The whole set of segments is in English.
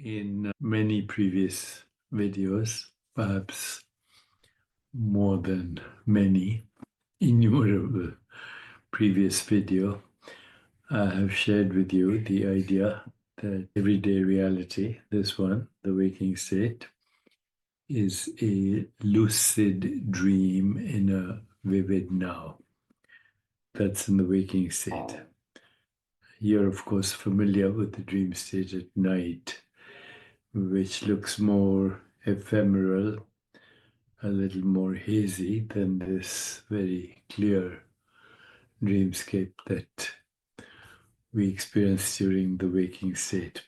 in many previous videos, perhaps more than many, innumerable previous video, I have shared with you the idea that everyday reality, this one, the waking state, is a lucid dream in a vivid now. That's in the waking state. You're, of course, familiar with the dream state at night, which looks more ephemeral, a little more hazy than this very clear dreamscape that we experience during the waking state.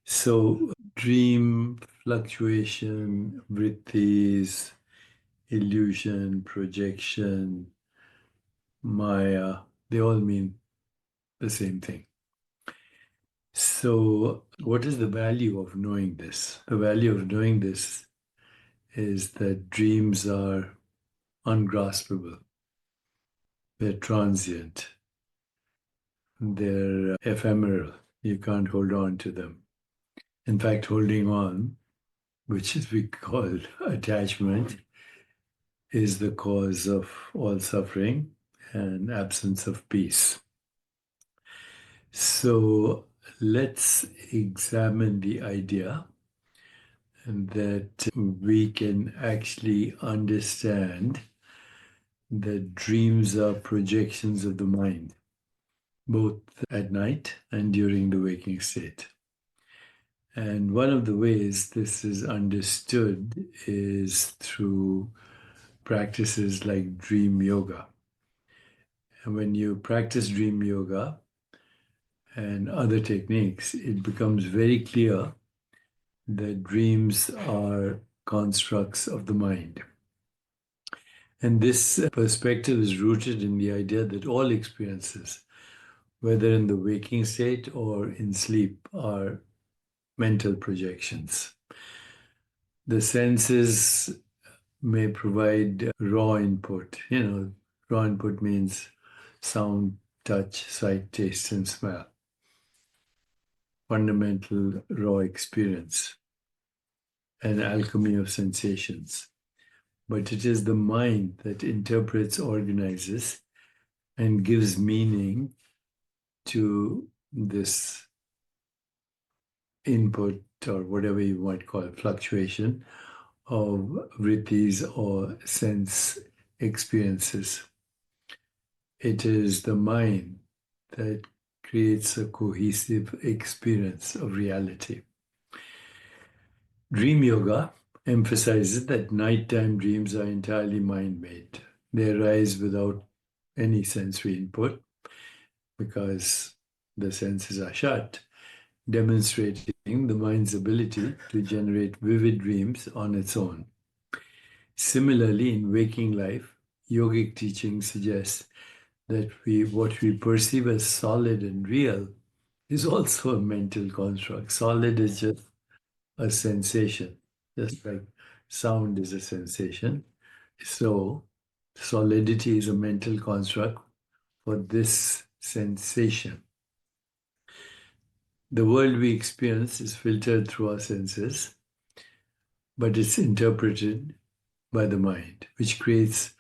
So, dream fluctuation, vrittis, illusion, projection, maya, they all mean the same thing. So, what is the value of knowing this? The value of knowing this is that dreams are ungraspable, they're transient, they're ephemeral. You can't hold on to them. In fact, holding on, which is we call attachment, is the cause of all suffering and absence of peace. So let's examine the idea that we can actually understand that dreams are projections of the mind, both at night and during the waking state. And one of the ways this is understood is through practices like dream yoga. And when you practice dream yoga and other techniques, it becomes very clear that dreams are constructs of the mind. And this perspective is rooted in the idea that all experiences, whether in the waking state or in sleep, are mental projections. The senses may provide raw input. Raw input means sound, touch, sight, taste, and smell. Fundamental raw experience, an alchemy of sensations. But it is the mind that interprets, organizes, and gives meaning to this input, or whatever you might call it, fluctuation of vrittis or sense experiences. It is the mind that creates a cohesive experience of reality. Dream yoga emphasizes that nighttime dreams are entirely mind-made. They arise without any sensory input because the senses are shut, demonstrating the mind's ability to generate vivid dreams on its own. Similarly, in waking life, yogic teaching suggests that what we perceive as solid and real is also a mental construct. Solid is just a sensation, just like sound is a sensation. So solidity is a mental construct for this sensation. The world we experience is filtered through our senses, but it's interpreted by the mind, which creates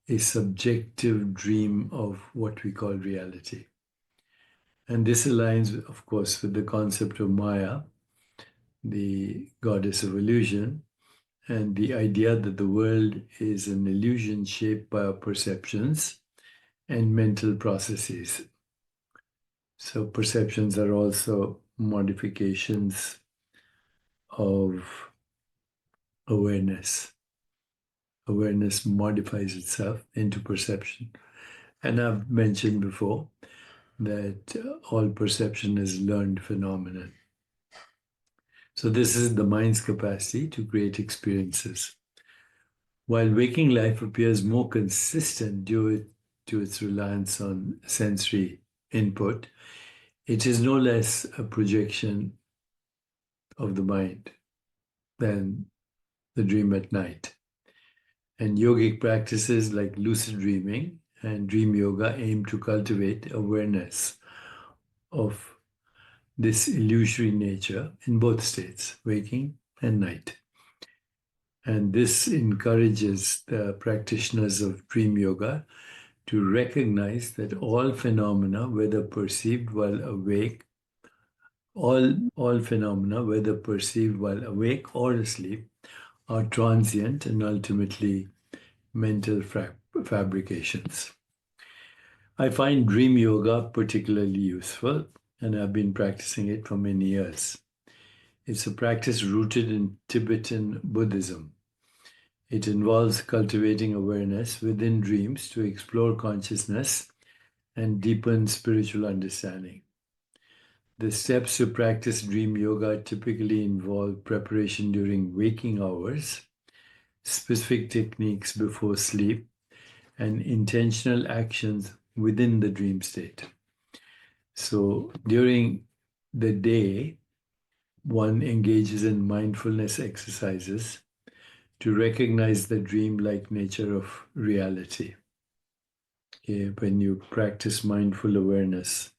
a subjective dream of what we call reality. And this aligns, of course, with the concept of Maya, the goddess of illusion, and the idea that the world is an illusion shaped by our perceptions and mental processes. So perceptions are also modifications of awareness. Awareness modifies itself into perception. And I've mentioned before that all perception is learned phenomenon. So this is the mind's capacity to create experiences. While waking life appears more consistent due to its reliance on sensory input, it is no less a projection of the mind than the dream at night. And yogic practices like lucid dreaming and dream yoga aim to cultivate awareness of this illusory nature in both states, waking and night. And this encourages the practitioners of dream yoga to recognize that all phenomena, whether perceived while awake, all phenomena, whether perceived while awake or asleep, are transient and ultimately mental fabrications. I find dream yoga particularly useful, and I've been practicing it for many years. It's a practice rooted in Tibetan Buddhism. It involves cultivating awareness within dreams to explore consciousness and deepen spiritual understanding. The steps to practice dream yoga typically involve preparation during waking hours, specific techniques before sleep, and intentional actions within the dream state. So during the day, one engages in mindfulness exercises to recognize the dream-like nature of reality. Okay, when you practice mindful awareness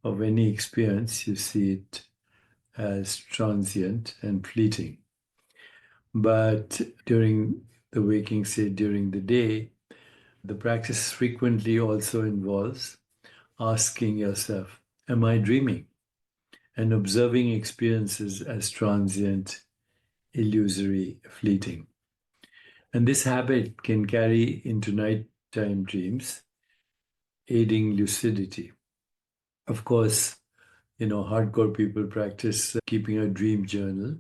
of any experience, you see it as transient and fleeting. But during the waking state, during the day, the practice frequently also involves asking yourself, am I dreaming? And observing experiences as transient, illusory, fleeting. And this habit can carry into nighttime dreams, aiding lucidity. Of course, hardcore people practice keeping a dream journal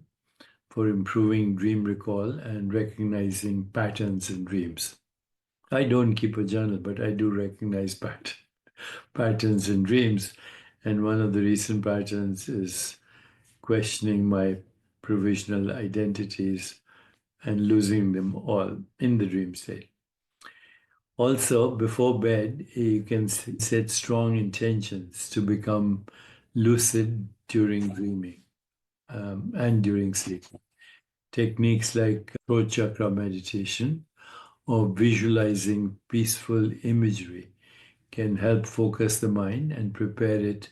for improving dream recall and recognizing patterns in dreams. I don't keep a journal, but I do recognize patterns in dreams. And one of the recent patterns is questioning my provisional identities and losing them all in the dream state. Also, before bed, you can set strong intentions to become lucid during dreaming and during sleep. Techniques like throat chakra meditation or visualizing peaceful imagery can help focus the mind and prepare it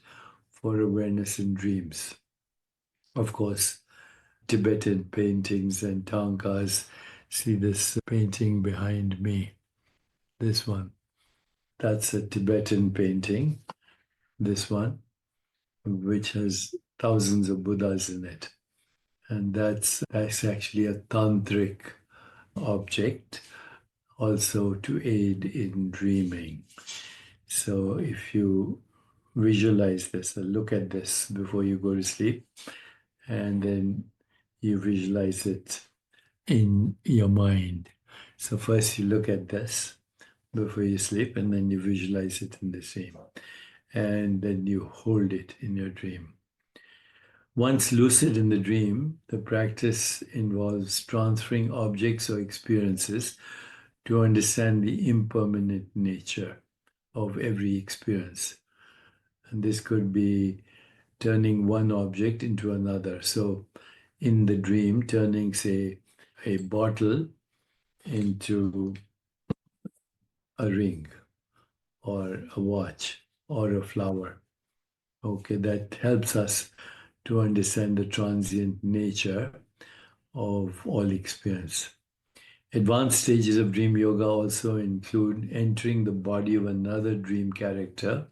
for awareness in dreams. Of course, Tibetan paintings and tankas. See this painting behind me, this one. That's a Tibetan painting, this one, which has thousands of Buddhas in it. And that's actually a tantric object, also to aid in dreaming. So if you visualize this or look at this before you go to sleep, and then you visualize it in your mind. So first you look at this before you sleep, and then you visualize it in the same. And then you hold it in your dream. Once lucid in the dream, the practice involves transferring objects or experiences to understand the impermanent nature of every experience. And this could be turning one object into another. So in the dream, turning, say, a bottle into a ring or a watch or a flower. Okay, that helps us to understand the transient nature of all experience. Advanced stages of dream yoga also include entering the body of another dream character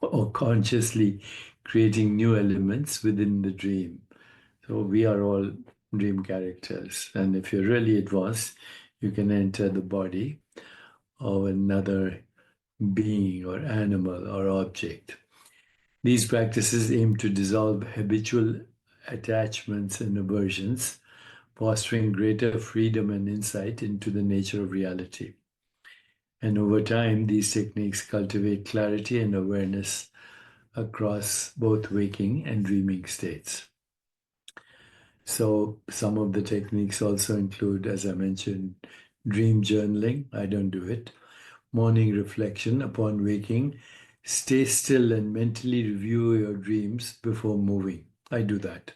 or consciously creating new elements within the dream. So we are all dream characters. And if you're really advanced, you can enter the body of another being or animal or object. These practices aim to dissolve habitual attachments and aversions, fostering greater freedom and insight into the nature of reality. And over time, these techniques cultivate clarity and awareness across both waking and dreaming states. So some of the techniques also include, as I mentioned, dream journaling. I don't do it. Morning reflection upon waking. Stay still and mentally review your dreams before moving. I do that.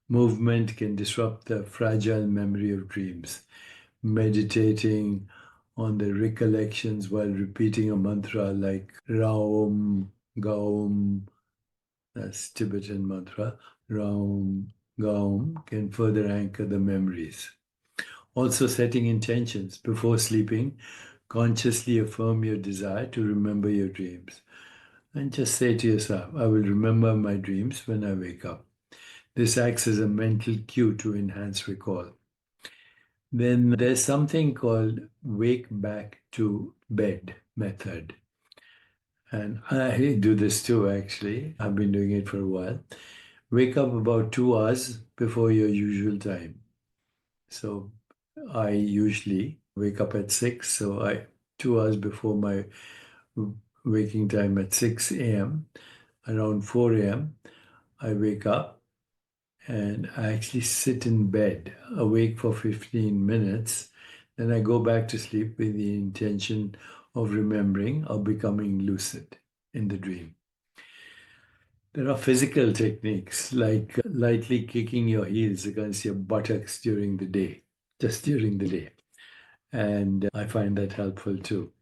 Movement can disrupt the fragile memory of dreams. Meditating on the recollections while repeating a mantra like Raum, Gaum, that's Tibetan mantra, Raum Gaum, can further anchor the memories. Also, setting intentions before sleeping, consciously affirm your desire to remember your dreams. And just say to yourself, I will remember my dreams when I wake up. This acts as a mental cue to enhance recall. Then there's something called wake back to bed method. And I do this too, actually. I've been doing it for a while. Wake up about 2 hours before your usual time. So I usually wake up at 6. So 2 hours before my waking time at 6 a.m., around 4 a.m., I wake up and I actually sit in bed awake for 15 minutes. Then I go back to sleep with the intention of remembering or becoming lucid in the dream. There are physical techniques like lightly kicking your heels against your buttocks during the day, just during the day. And I find that helpful too.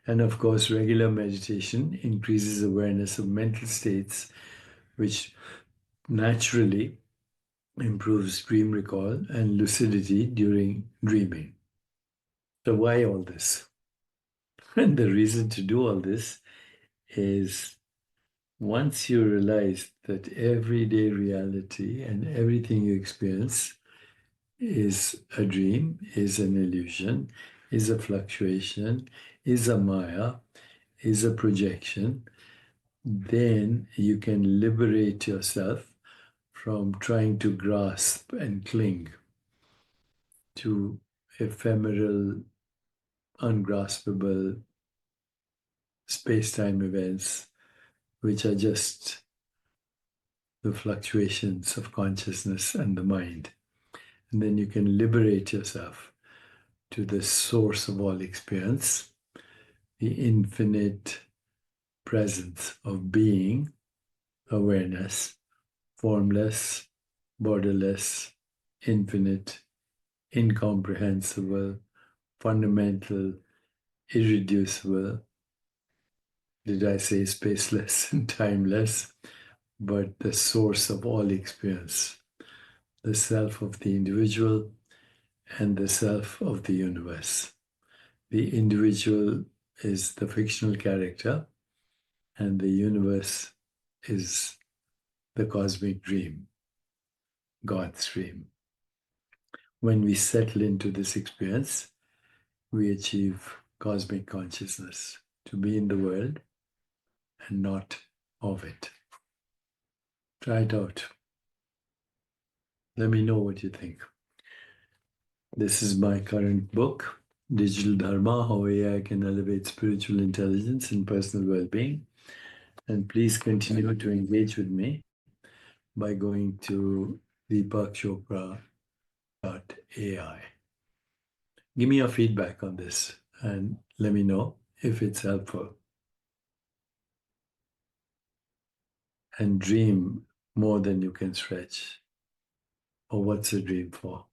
And of course, regular meditation increases awareness of mental states, which naturally improves dream recall and lucidity during dreaming. So, why all this? And the reason to do all this is once you realize that everyday reality and everything you experience is a dream, is an illusion, is a fluctuation, is a maya, is a projection, then you can liberate yourself from trying to grasp and cling to ephemeral, ungraspable space time events, which are just the fluctuations of consciousness and the mind. And then you can liberate yourself to the source of all experience, the infinite presence of being, awareness, formless, borderless, infinite, incomprehensible, fundamental, irreducible. Did I say spaceless and timeless? But the source of all experience, the self of the individual and the self of the universe. The individual is the fictional character, and the universe is the cosmic dream, God's dream. When we settle into this experience, we achieve cosmic consciousness, to be in the world and not of it. Try it out. Let me know what you think. This is my current book, Digital Dharma, How AI Can Elevate Spiritual Intelligence and Personal Well-Being. And please continue to engage with me by going to deepakchopra.ai. Give me your feedback on this and let me know if it's helpful. And dream more than you can stretch. Or what's a dream for?